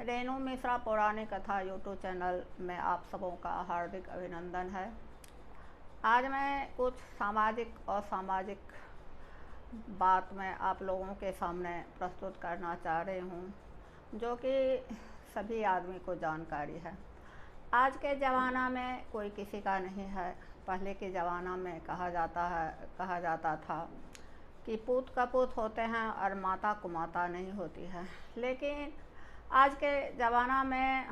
रेणु मिश्रा पौराणिक कथा YouTube channel में आप सबों का हार्दिक अभिनंदन है। आज मैं कुछ सामाजिक और सामाजिक बात मैं आप लोगों के सामने प्रस्तुत करना चाह रही हूँ, जो कि सभी आदमी को जानकारी है। आज के ज़माना में कोई किसी का नहीं है। पहले के ज़माना में कहा जाता था कि पूत कपूत होते हैं और माता कुमाता नहीं होती है। लेकिन आज के ज़माना में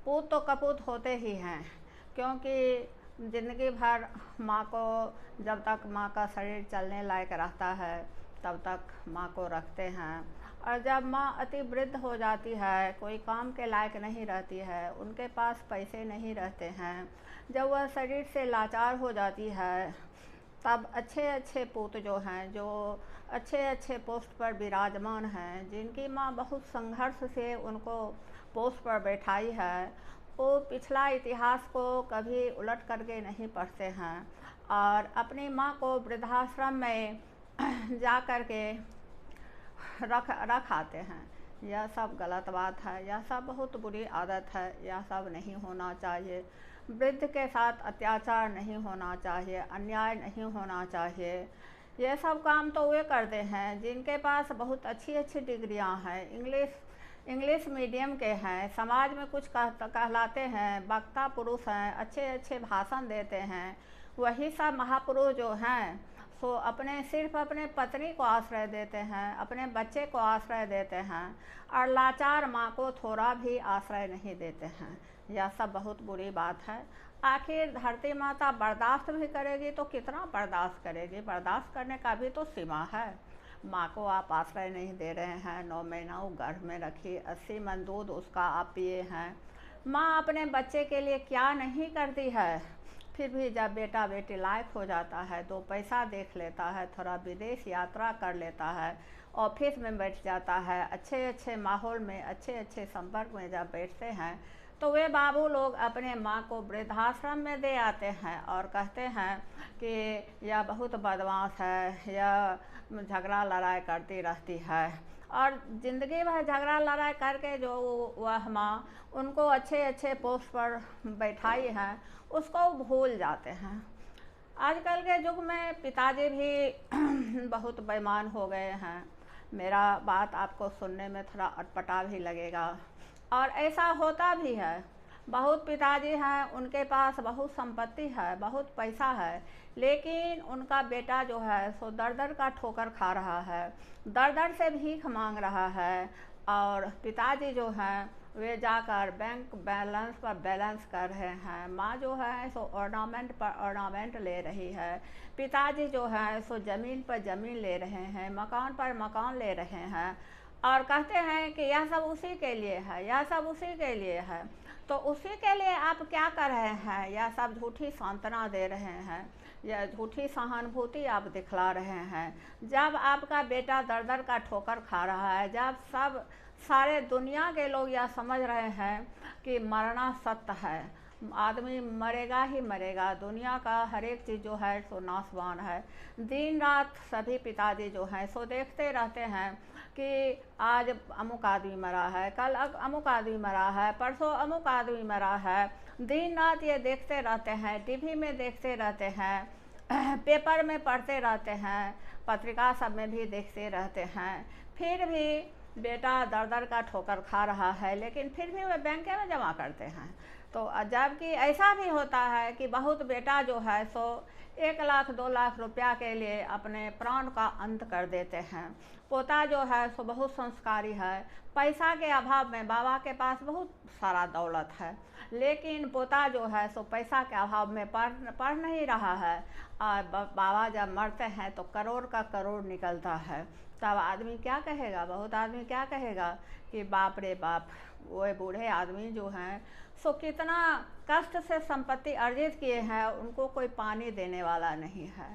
पूत तो कपूत होते ही हैं, क्योंकि ज़िंदगी भर माँ को, जब तक माँ का शरीर चलने लायक रहता है तब तक माँ को रखते हैं। और जब माँ अति वृद्ध हो जाती है, कोई काम के लायक नहीं रहती है, उनके पास पैसे नहीं रहते हैं, जब वह शरीर से लाचार हो जाती है, तब अच्छे अच्छे पूत जो हैं, जो अच्छे अच्छे पोस्ट पर विराजमान हैं, जिनकी माँ बहुत संघर्ष से उनको पोस्ट पर बैठाई है, वो पिछला इतिहास को कभी उलट करके नहीं पढ़ते हैं और अपनी माँ को वृद्धाश्रम में जा कर के रख आते हैं। यह सब गलत बात है, यह सब बहुत बुरी आदत है, यह सब नहीं होना चाहिए। वृद्ध के साथ अत्याचार नहीं होना चाहिए, अन्याय नहीं होना चाहिए। ये सब काम तो वे करते हैं जिनके पास बहुत अच्छी अच्छी डिग्रियां हैं, इंग्लिश मीडियम के हैं, समाज में कुछ कहलाते हैं, वक्ता पुरुष हैं, अच्छे अच्छे भाषण देते हैं। वही सब महापुरुष जो हैं सो सिर्फ अपने पत्नी को आश्रय देते हैं, अपने बच्चे को आश्रय देते हैं और लाचार माँ को थोड़ा भी आश्रय नहीं देते हैं। यह सब बहुत बुरी बात है। आखिर धरती माता बर्दाश्त भी करेगी तो कितना बर्दाश्त करेगी? बर्दाश्त करने का भी तो सीमा है। माँ को आप आश्रय नहीं दे रहे हैं, 9 महीना वो गर्भ में रखी, 80 मन दूध उसका आप पिए हैं। माँ अपने बच्चे के लिए क्या नहीं करती है। फिर भी जब बेटा बेटी लायक हो जाता है, 2 पैसा देख लेता है, थोड़ा विदेश यात्रा कर लेता है, ऑफिस में बैठ जाता है, अच्छे अच्छे माहौल में, अच्छे अच्छे संपर्क में जब बैठते हैं, तो वे बाबू लोग अपने माँ को वृद्धाश्रम में दे आते हैं और कहते हैं कि यह बहुत बदमाश है, यह झगड़ा लड़ाई करती रहती है। और ज़िंदगी भर झगड़ा लड़ाई करके जो वह माँ उनको अच्छे अच्छे पोस्ट पर बैठाई है, उसको भूल जाते हैं। आजकल के युग में पिताजी भी बहुत बेईमान हो गए हैं। मेरा बात आपको सुनने में थोड़ा अटपटा भी लगेगा और ऐसा होता भी है। बहुत पिताजी हैं, उनके पास बहुत संपत्ति है, बहुत पैसा है, लेकिन उनका बेटा जो है सो दर दर का ठोकर खा रहा है, दर दर से भीख मांग रहा है। और पिताजी जो हैं वे जाकर बैंक बैलेंस पर बैलेंस कर रहे हैं, माँ जो है सो ऑर्नामेंट पर ऑर्नामेंट ले रही है, पिताजी जो है सो ज़मीन पर ज़मीन ले रहे हैं, मकान पर मकान ले रहे हैं और कहते हैं कि यह सब उसी के लिए है, यह सब उसी के लिए है। तो उसी के लिए आप क्या कर रहे हैं? यह सब झूठी सांत्वना दे रहे हैं, यह झूठी सहानुभूति आप दिखला रहे हैं। जब आपका बेटा दर दर का ठोकर खा रहा है, जब सारे दुनिया के लोग यह समझ रहे हैं कि मरना सत्य है, आदमी मरेगा ही मरेगा, दुनिया का हर एक चीज़ जो है सो नाशवान है, दिन रात सभी पिताजी जो हैं सो देखते रहते हैं कि आज अमुक आदमी मरा है, कल अमुक आदमी मरा है, परसों अमुक आदमी मरा है। दिन रात ये देखते रहते हैं, टीवी में देखते रहते हैं, पेपर में पढ़ते रहते हैं, पत्रिका सब में भी देखते रहते हैं। फिर भी बेटा दर दर का ठोकर खा रहा है, लेकिन फिर भी वे बैंक में जमा करते हैं। तो जबकि ऐसा भी होता है कि बहुत बेटा जो है सो 1 लाख 2 लाख रुपया के लिए अपने प्राण का अंत कर देते हैं। पोता जो है सो बहुत संस्कारी है, पैसा के अभाव में बाबा के पास बहुत सारा दौलत है, लेकिन पोता जो है सो पैसा के अभाव में पढ़ नहीं रहा है और बाबा जब मरते हैं तो करोड़ का करोड़ निकलता है। तब आदमी क्या कहेगा? बहुत आदमी क्या कहेगा कि बाप रे बाप, वो बूढ़े आदमी जो हैं सो कितना कष्ट से संपत्ति अर्जित किए हैं, उनको कोई पानी देने वाला नहीं है।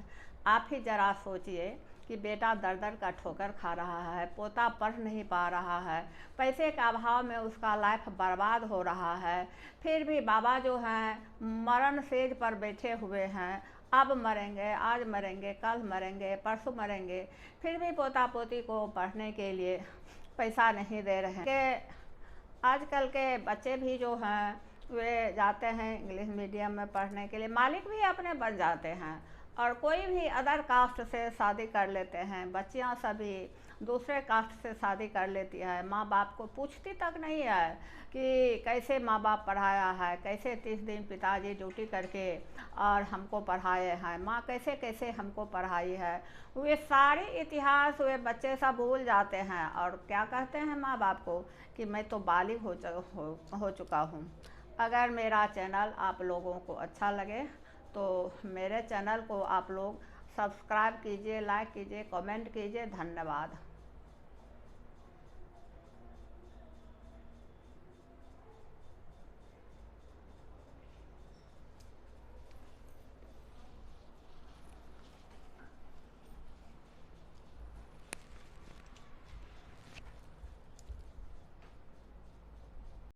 आप ही जरा सोचिए कि बेटा दर दर का ठोकर खा रहा है, पोता पढ़ नहीं पा रहा है, पैसे का अभाव में उसका लाइफ बर्बाद हो रहा है, फिर भी बाबा जो हैं मरण सेज पर बैठे हुए हैं, अब मरेंगे, आज मरेंगे, कल मरेंगे, परसों मरेंगे, फिर भी पोता पोती को पढ़ने के लिए पैसा नहीं दे रहे हैं। आजकल के बच्चे भी जो हैं वे जाते हैं इंग्लिश मीडियम में पढ़ने के लिए, मालिक भी अपने बन जाते हैं और कोई भी अदर कास्ट से शादी कर लेते हैं। बच्चियां सभी दूसरे कास्ट से शादी कर लेती है, माँ बाप को पूछती तक नहीं है कि कैसे माँ बाप पढ़ाया है, कैसे 30 दिन पिताजी ड्यूटी करके और हमको पढ़ाए हैं, माँ कैसे कैसे हमको पढ़ाई है। वे सारे इतिहास वे बच्चे सब भूल जाते हैं और क्या कहते हैं माँ बाप को कि मैं तो बालिग हो चुका हूँ। अगर मेरा चैनल आप लोगों को अच्छा लगे तो मेरे चैनल को आप लोग सब्सक्राइब कीजिए, लाइक कीजिए, कमेंट कीजिए। धन्यवाद।